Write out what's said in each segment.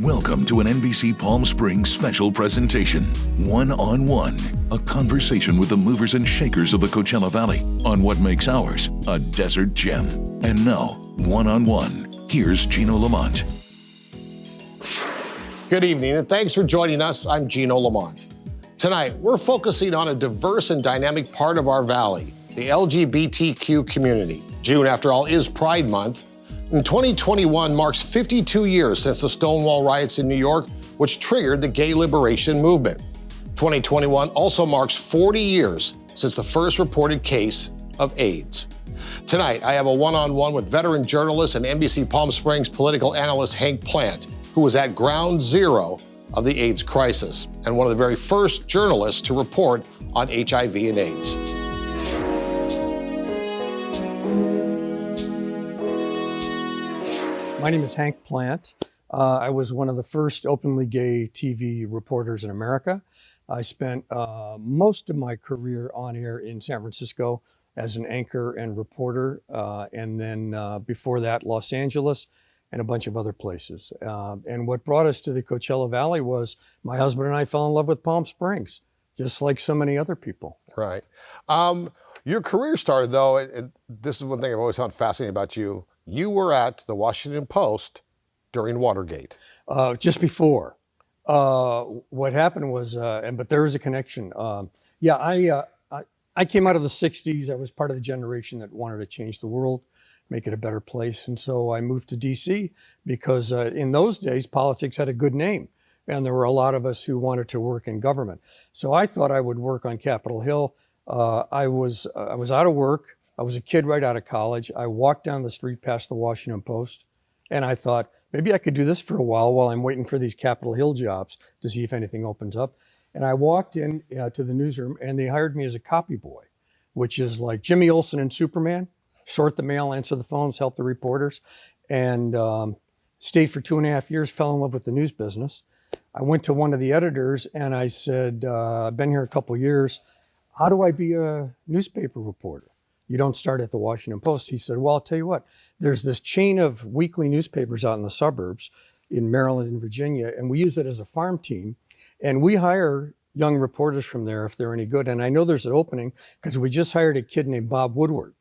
Welcome to an NBC Palm Springs special presentation, One-on-One, a conversation with the movers and shakers of the Coachella Valley on what makes ours a desert gem. And now, One-on-One, here's Gino Lamont. Good evening, and thanks for joining us. I'm Gino Lamont. Tonight, we're focusing on a diverse and dynamic part of our valley, the LGBTQ community. June, after all, is Pride Month. And 2021 marks 52 years since the Stonewall riots in New York, which triggered the gay liberation movement. 2021 also marks 40 years since the first reported case of AIDS. Tonight, I have a one-on-one with veteran journalist and NBC Palm Springs political analyst Hank Plante, who was at ground zero of the AIDS crisis and one of the very first journalists to report on HIV and AIDS. My name is Hank Plante. I was one of the first openly gay TV reporters in America. I spent most of my career on air in San Francisco as an anchor and reporter, and then before that, Los Angeles and a bunch of other places. And what brought us to the Coachella Valley was my husband and I fell in love with Palm Springs, just like so many other people. Right. Your career started, though, and this is one thing I've always found fascinating about you. You were at the Washington Post during Watergate. Just before. What happened was, but there is a connection. I came out of the 60s. I was part of the generation that wanted to change the world, make it a better place. And so I moved to DC because in those days, politics had a good name. And there were a lot of us who wanted to work in government. So I thought I would work on Capitol Hill. I was out of work. I was a kid right out of college. I walked down the street past the Washington Post, and I thought, maybe I could do this for a while I'm waiting for these Capitol Hill jobs to see if anything opens up. And I walked in to the newsroom, and they hired me as a copy boy, which is like Jimmy Olsen and Superman, sort the mail, answer the phones, help the reporters, and stayed for 2.5 years, fell in love with the news business. I went to one of the editors, and I said, I've been here a couple of years. How do I be a newspaper reporter? You don't start at the Washington Post. He said, well, I'll tell you what, there's this chain of weekly newspapers out in the suburbs in Maryland and Virginia, and we use it as a farm team. And we hire young reporters from there if they're any good. And I know there's an opening because we just hired a kid named Bob Woodward.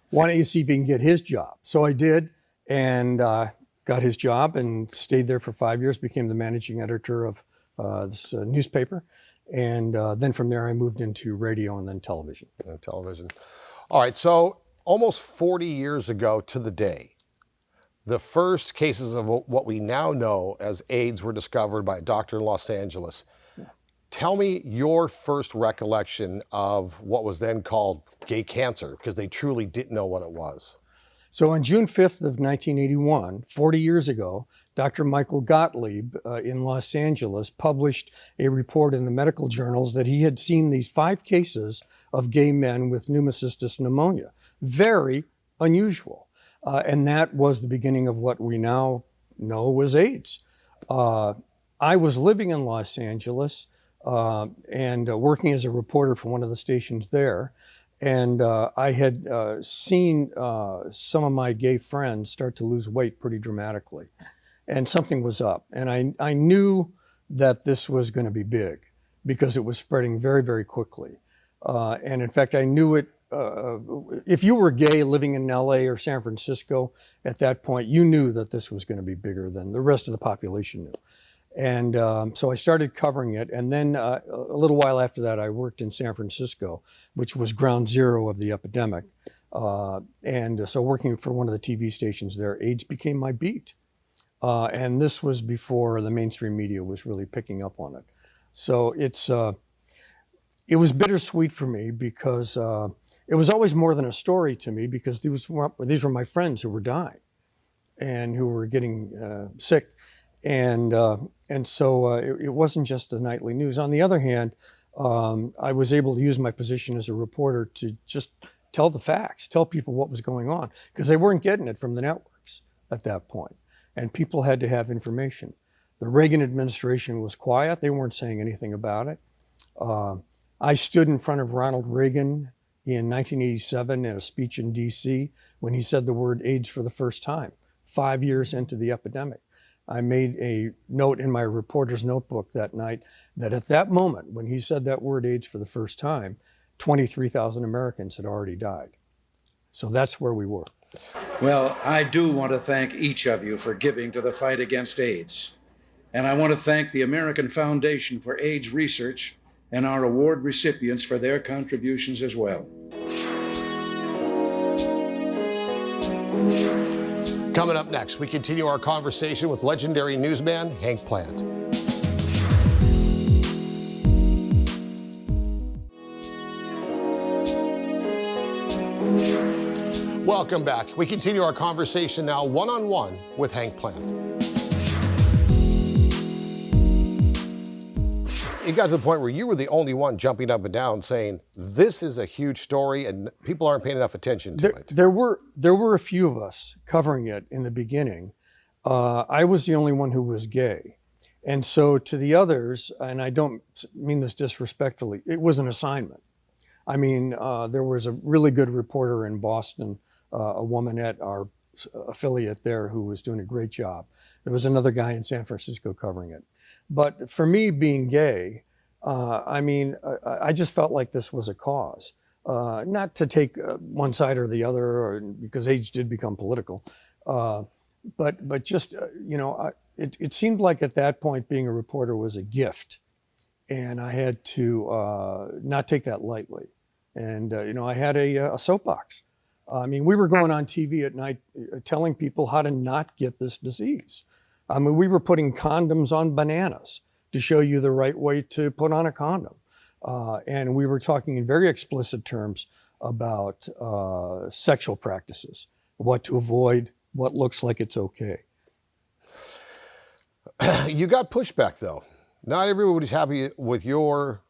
Why don't you see if you can get his job? So I did, and got his job and stayed there for 5 years, became the managing editor of this newspaper. And then from there, I moved into radio and then television. All right, so almost 40 years ago to the day, the first cases of what we now know as AIDS were discovered by a doctor in Los Angeles. Yeah. Tell me your first recollection of what was then called gay cancer, because they truly didn't know what it was. So on June 5th of 1981, 40 years ago, Dr. Michael Gottlieb in Los Angeles published a report in the medical journals that he had seen these 5 cases of gay men with pneumocystis pneumonia. Very unusual. And that was the beginning of what we now know was AIDS. I was living in Los Angeles and working as a reporter for one of the stations there. And I had seen some of my gay friends start to lose weight pretty dramatically. And something was up. And I knew that this was going to be big because it was spreading very, very quickly. And in fact, I knew it. If you were gay living in LA or San Francisco at that point, you knew that this was going to be bigger than the rest of the population knew. And so I started covering it. And then a little while after that, I worked in San Francisco, which was ground zero of the epidemic. And so working for one of the TV stations there, AIDS became my beat. And this was before the mainstream media was really picking up on it. So it was bittersweet for me because it was always more than a story to me because these were my friends who were dying and who were getting sick. And so it wasn't just the nightly news. On the other hand, I was able to use my position as a reporter to just tell the facts, tell people what was going on, because they weren't getting it from the networks at that point. And people had to have information. The Reagan administration was quiet. They weren't saying anything about it. I stood in front of Ronald Reagan in 1987 at a speech in DC when he said the word AIDS for the first time, 5 years into the epidemic. I made a note in my reporter's notebook that night that at that moment, when he said that word AIDS for the first time, 23,000 Americans had already died. So that's where we were. Well, I do want to thank each of you for giving to the fight against AIDS. And I want to thank the American Foundation for AIDS Research and our award recipients for their contributions as well. Coming up next, we continue our conversation with legendary newsman Hank Plante. Welcome back. We continue our conversation now one-on-one with Hank Plante. It got to the point where you were the only one jumping up and down saying, this is a huge story and people aren't paying enough attention to it. There were a few of us covering it in the beginning. I was the only one who was gay. And so to the others, and I don't mean this disrespectfully, it was an assignment. I mean, there was a really good reporter in Boston, a woman at our affiliate there who was doing a great job. There was another guy in San Francisco covering it. But for me, being gay, I just felt like this was a cause. Not to take one side or the other, or, because AIDS did become political, but just, it seemed like at that point being a reporter was a gift. And I had to not take that lightly. And, I had a soapbox. We were going on TV at night telling people how to not get this disease. We were putting condoms on bananas to show you the right way to put on a condom. And we were talking in very explicit terms about sexual practices, what to avoid, what looks like it's okay. You got pushback, though. Not everybody's happy with your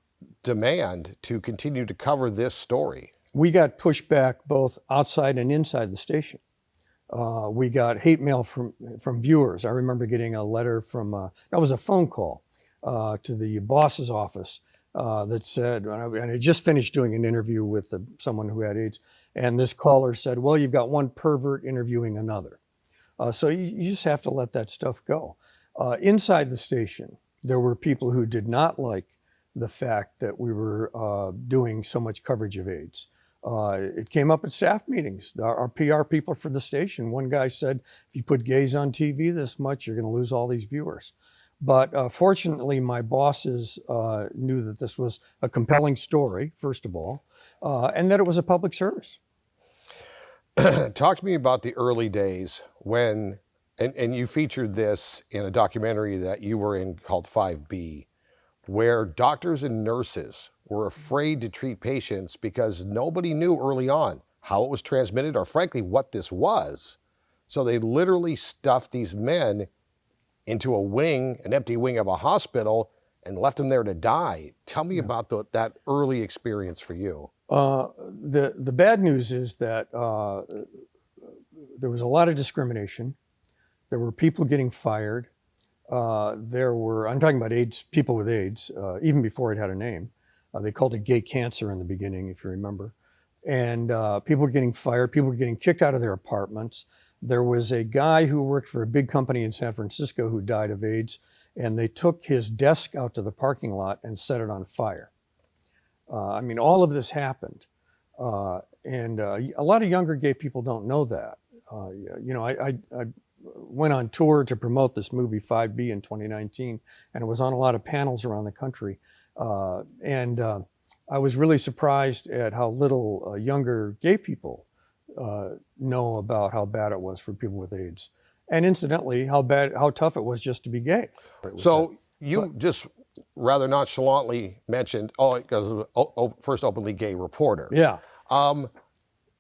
demand to continue to cover this story. We got pushback both outside and inside the station. We got hate mail from viewers. I remember getting a letter from, that was a phone call to the boss's office that said, and I just finished doing an interview with someone who had AIDS, and this caller said, well, you've got one pervert interviewing another. So you just have to let that stuff go. Inside the station, there were people who did not like the fact that we were doing so much coverage of AIDS. It came up at staff meetings. Our PR people for the station, one guy said, if you put gays on TV this much, you're going to lose all these viewers. But fortunately, my bosses knew that this was a compelling story, first of all, and that it was a public service. Talk to me about the early days when, and you featured this in a documentary that you were in called 5B, where doctors and nurses were afraid to treat patients because nobody knew early on how it was transmitted or frankly what this was. So they literally stuffed these men into a wing, an empty wing of a hospital, and left them there to die. Tell me about that early experience for you. The bad news is that there was a lot of discrimination. There were people getting fired. I'm talking about AIDS, people with AIDS, even before it had a name. They called it gay cancer in the beginning, if you remember. And people were getting fired, people were getting kicked out of their apartments. There was a guy who worked for a big company in San Francisco who died of AIDS, and they took his desk out to the parking lot and set it on fire. All of this happened. And a lot of younger gay people don't know that. I went on tour to promote this movie 5B in 2019, and it was on a lot of panels around the country. I was really surprised at how little younger gay people know about how bad it was for people with AIDS. And incidentally, how tough it was just to be gay. So you just rather nonchalantly mentioned, because first openly gay reporter. Yeah.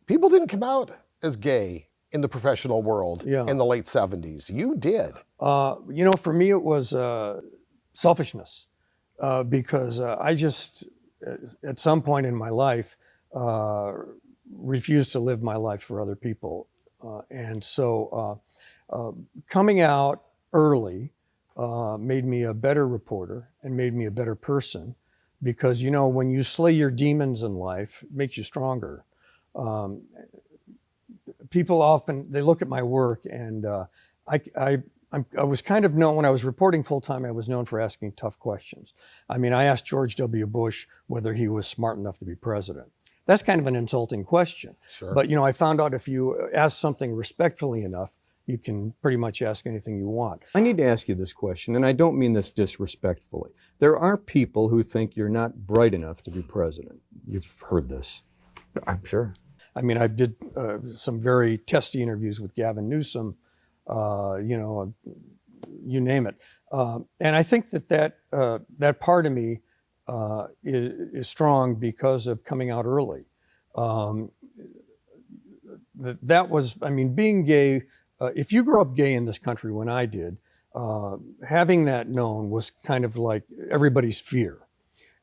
People didn't come out as gay in the professional world in the late 70s. You did. For me, it was selfishness because I just, at some point in my life, refused to live my life for other people. And so coming out early made me a better reporter and made me a better person because, when you slay your demons in life, it makes you stronger. People often, they look at my work and I I was kind of known, when I was reporting full-time, I was known for asking tough questions. I mean, I asked George W. Bush whether he was smart enough to be president. That's kind of an insulting question. Sure. But, I found out if you ask something respectfully enough, you can pretty much ask anything you want. I need to ask you this question, and I don't mean this disrespectfully. There are people who think you're not bright enough to be president. You've heard this. I'm sure. I mean, I did some very testy interviews with Gavin Newsom, you name it. And I think that part of me is strong because of coming out early. Being gay, if you grew up gay in this country when I did, having that known was kind of like everybody's fear.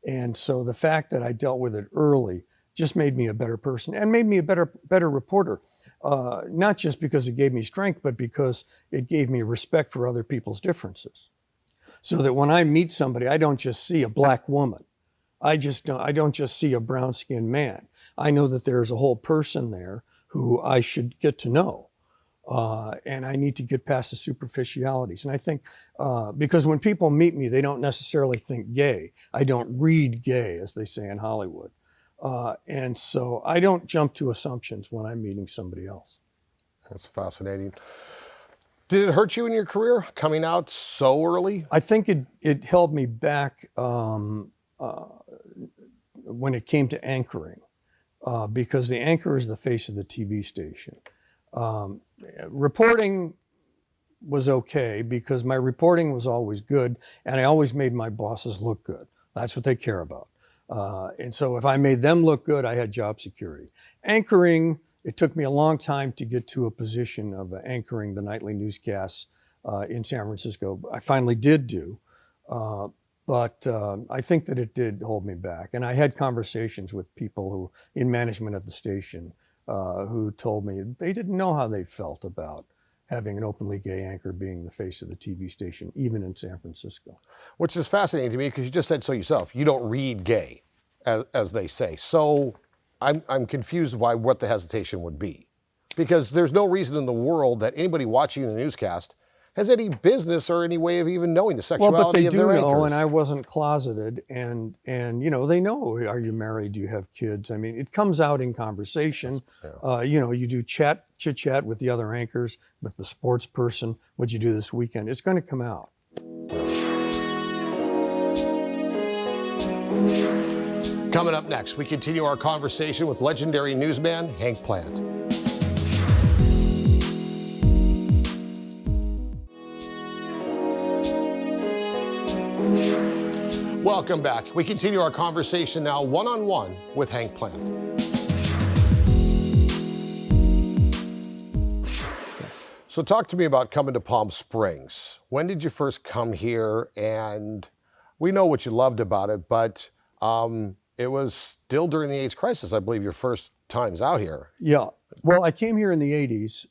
And so the fact that I dealt with it early just made me a better person and made me a better reporter. Not just because it gave me strength, but because it gave me respect for other people's differences. So that when I meet somebody, I don't just see a black woman. I don't just see a brown-skinned man. I know that there's a whole person there who I should get to know. And I need to get past the superficialities. And I think, because when people meet me, they don't necessarily think gay. I don't read gay, as they say in Hollywood. And so I don't jump to assumptions when I'm meeting somebody else. That's fascinating. Did it hurt you in your career coming out so early? I think it held me back when it came to anchoring, because the anchor is the face of the TV station. Reporting was okay because my reporting was always good and I always made my bosses look good. That's what they care about. And so if I made them look good, I had job security. Anchoring, it took me a long time to get to a position of anchoring the nightly newscasts in San Francisco. I finally did do, but I think that it did hold me back. And I had conversations with people who, in management at the station, who told me they didn't know how they felt about having an openly gay anchor being the face of the TV station, even in San Francisco. Which is fascinating to me because you just said so yourself. You don't read gay, as they say. So I'm confused by what the hesitation would be. Because there's no reason in the world that anybody watching the newscast has any business or any way of even knowing the sexuality of their anchors. Well, but they do know, and I wasn't closeted, and they know, are you married, do you have kids? I mean, it comes out in conversation. Yeah. You do chit-chat with the other anchors, with the sports person, what'd you do this weekend? It's going to come out. Coming up next, we continue our conversation with legendary newsman Hank Plante. Welcome back. We continue our conversation now one-on-one with Hank Plante. So talk to me about coming to Palm Springs. When did you first come here? And we know what you loved about it, but it was still during the AIDS crisis, I believe, your first times out here. Yeah. Well, I came here in the 80s,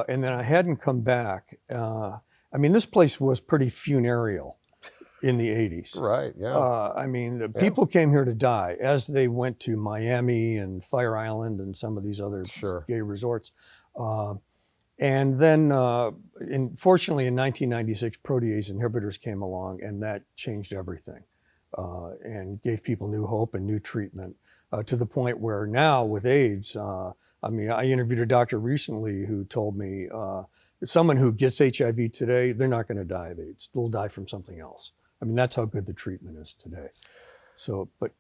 and then I hadn't come back. This place was pretty funereal in the 80s. Right, yeah. People came here to die as they went to Miami and Fire Island and some of these other gay resorts. And then, fortunately, in 1996, protease inhibitors came along, and that changed everything and gave people new hope and new treatment to the point where now with AIDS, I interviewed a doctor recently who told me someone who gets HIV today, they're not going to die of AIDS. They'll die from something else. That's how good the treatment is today. So, but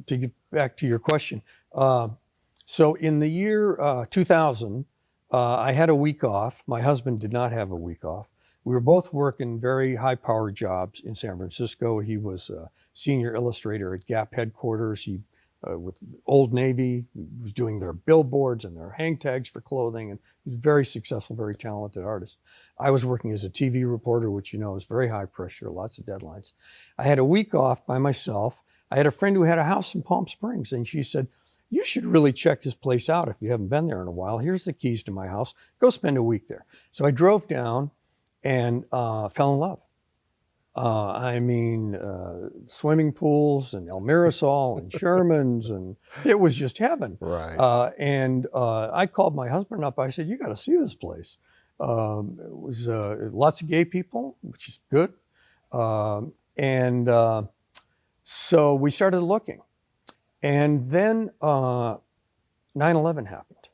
to get back to your question, so in the year 2000, I had a week off. My husband did not have a week off. We were both working very high-powered jobs in San Francisco. He was a senior illustrator at Gap headquarters. He, with Old Navy, was doing their billboards and their hang tags for clothing, and he was a very successful, very talented artist. I was working as a TV reporter, which is very high pressure, lots of deadlines. I had a week off by myself. I had a friend who had a house in Palm Springs, and she said, you should really check this place out if you haven't been there in a while. Here's the keys to my house. Go spend a week there. So I drove down and fell in love. Swimming pools and El Mirasol and Sherman's, and it was just heaven. Right. And I called my husband up. I said, you got to see this place. It was lots of gay people, which is good. So we started looking. And then 9/11 happened.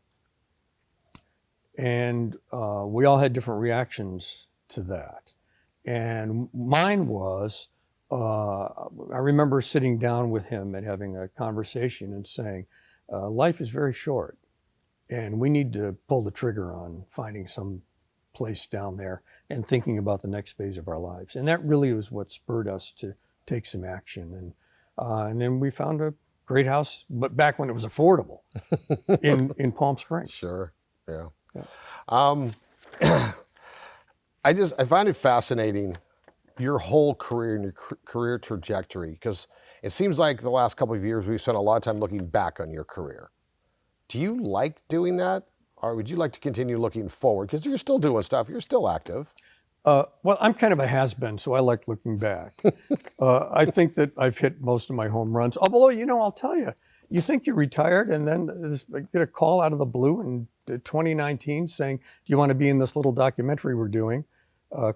And we all had different reactions to that. And mine was, I remember sitting down with him and having a conversation and saying, life is very short and we need to pull the trigger on finding some place down there and thinking about the next phase of our lives. And that really was what spurred us to take some action. And then we found a great house, but back when it was affordable in Palm Springs. Sure, yeah. I find it fascinating, your whole career and your career trajectory, because it seems like the last couple of years we've spent a lot of time looking back on your career. Do you like doing that, or would you like to continue looking forward? Because you're still doing stuff, you're still active. Well, I'm kind of a has-been, so I like looking back. I think that I've hit most of my home runs. Although, I'll tell you, you think you're retired, and then I get a call out of the blue in 2019 saying, do you want to be in this little documentary we're doing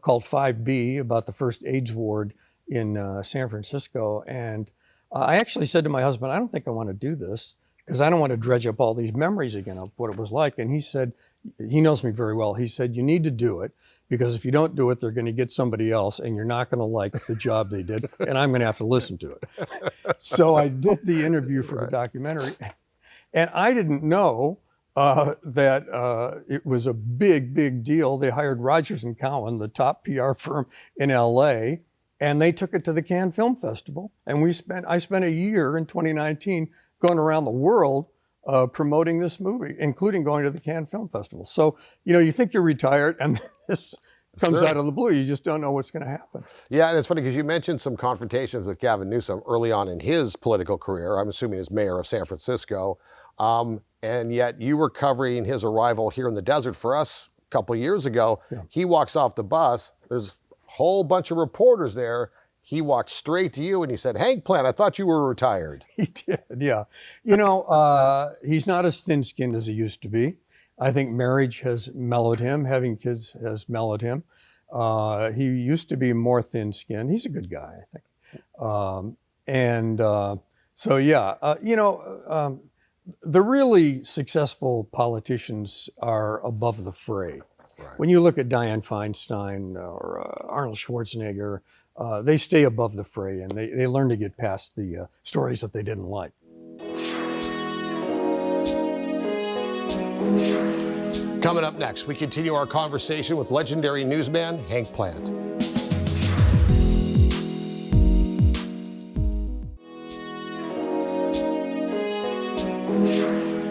called 5B about the first AIDS ward in San Francisco? And I actually said to my husband, I don't think I want to do this because I don't want to dredge up all these memories again of what it was like. And he said, he knows me very well. He said, you need to do it because if you don't do it, they're going to get somebody else and you're not going to like the job they did and I'm going to have to listen to it. So I did the interview for the documentary and I didn't know that it was a big, big deal. They hired Rogers & Cowan, the top PR firm in LA, and they took it to the Cannes Film Festival. And I spent a year in 2019 going around the world promoting this movie, including going to the Cannes Film Festival. So, you think you're retired and this comes out of the blue. You just don't know what's going to happen. Yeah, and it's funny because you mentioned some confrontations with Gavin Newsom early on in his political career, I'm assuming as mayor of San Francisco. And yet you were covering his arrival here in the desert for us a couple of years ago. Yeah. He walks off the bus. There's a whole bunch of reporters there. He walked straight to you and he said, Hank Plante, I thought you were retired. He did, yeah. He's not as thin-skinned as he used to be. I think marriage has mellowed him. Having kids has mellowed him. He used to be more thin-skinned. He's a good guy, I think. The really successful politicians are above the fray. Right. When you look at Dianne Feinstein or Arnold Schwarzenegger, they stay above the fray and they learn to get past the stories that they didn't like. Coming up next, we continue our conversation with legendary newsman Hank Plante.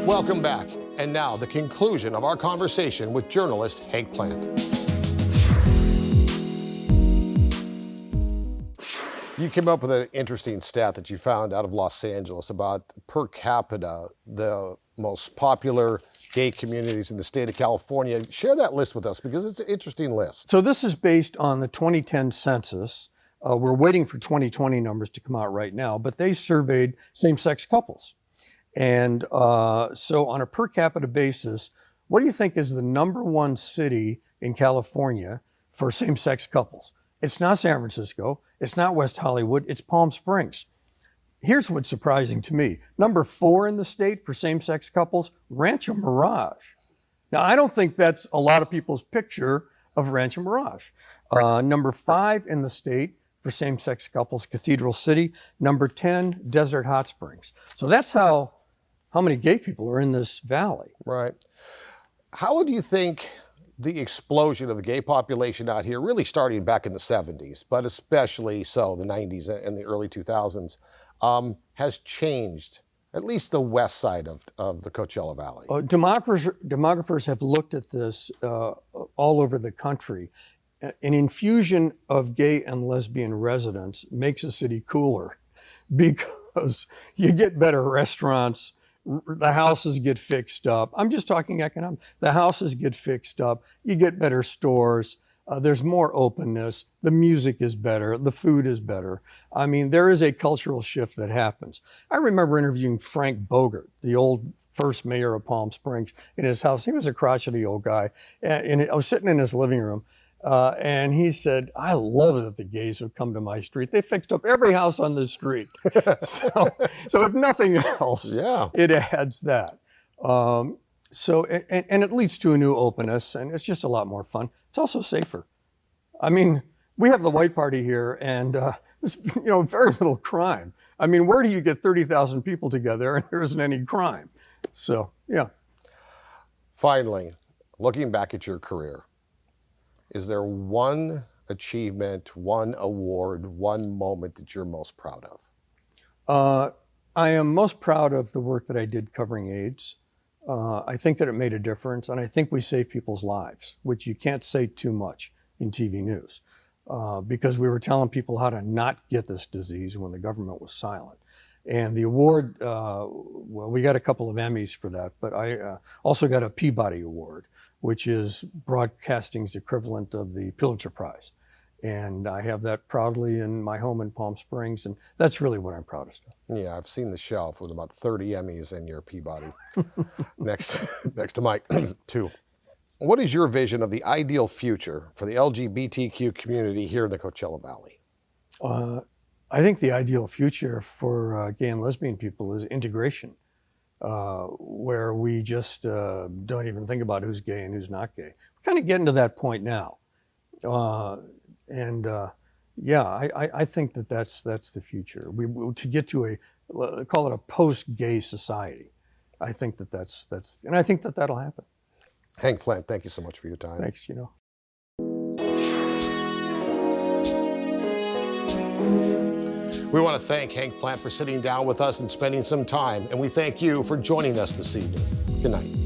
Welcome back. And now the conclusion of our conversation with journalist Hank Plante. You came up with an interesting stat that you found out of Los Angeles about per capita, the most popular gay communities in the state of California. Share that list with us because it's an interesting list. So this is based on the 2010 census. We're waiting for 2020 numbers to come out right now, but they surveyed same-sex couples. And so on a per capita basis, what do you think is the #1 city in California for same-sex couples? It's not San Francisco, it's not West Hollywood, it's Palm Springs. Here's what's surprising to me. #4 in the state for same-sex couples, Rancho Mirage. Now, I don't think that's a lot of people's picture of Rancho Mirage. #5 in the state for same-sex couples, Cathedral City. #10, Desert Hot Springs. So that's how many gay people are in this valley. Right. How do you think the explosion of the gay population out here, really starting back in the 70s, but especially so the 90s and the early 2000s, has changed, at least the west side of the Coachella Valley? Demographers have looked at this all over the country. An infusion of gay and lesbian residents makes a city cooler because you get better restaurants, the houses get fixed up. I'm just talking economic. The houses get fixed up, you get better stores, There's more openness. The music is better. The food is better. I mean, there is a cultural shift that happens. I remember interviewing Frank Bogart, the old first mayor of Palm Springs, in his house. He was a crotchety old guy. And I was sitting in his living room, and he said, "I love it that the gays have come to my street. They fixed up every house on the street." so if nothing else, it adds that. And it leads to a new openness, and it's just a lot more fun. It's also safer. I mean, we have the white party here, and there's very little crime. I mean, where do you get 30,000 people together and there isn't any crime? So, yeah. Finally, looking back at your career, is there one achievement, one award, one moment that you're most proud of? I am most proud of the work that I did covering AIDS. I think that it made a difference, and I think we saved people's lives, which you can't say too much in TV news, because we were telling people how to not get this disease when the government was silent. And the award, well, we got a couple of Emmys for that, but I also got a Peabody Award, which is broadcasting's equivalent of the Pulitzer Prize. And I have that proudly in my home in Palm Springs, and that's really what I'm proudest of. Yeah, I've seen the shelf with about 30 Emmys in your Peabody. next to Mike, too. What is your vision of the ideal future for the LGBTQ community here in the Coachella Valley? I think the ideal future for gay and lesbian people is integration, where we just don't even think about who's gay and who's not gay. We're kind of getting to that point now. I think that that's the future. To get to call it a post-gay society. I think that's, and I think that that'll happen. Hank Plante, thank you so much for your time. Thanks, Gino. We want to thank Hank Plante for sitting down with us and spending some time, and we thank you for joining us this evening. Good night.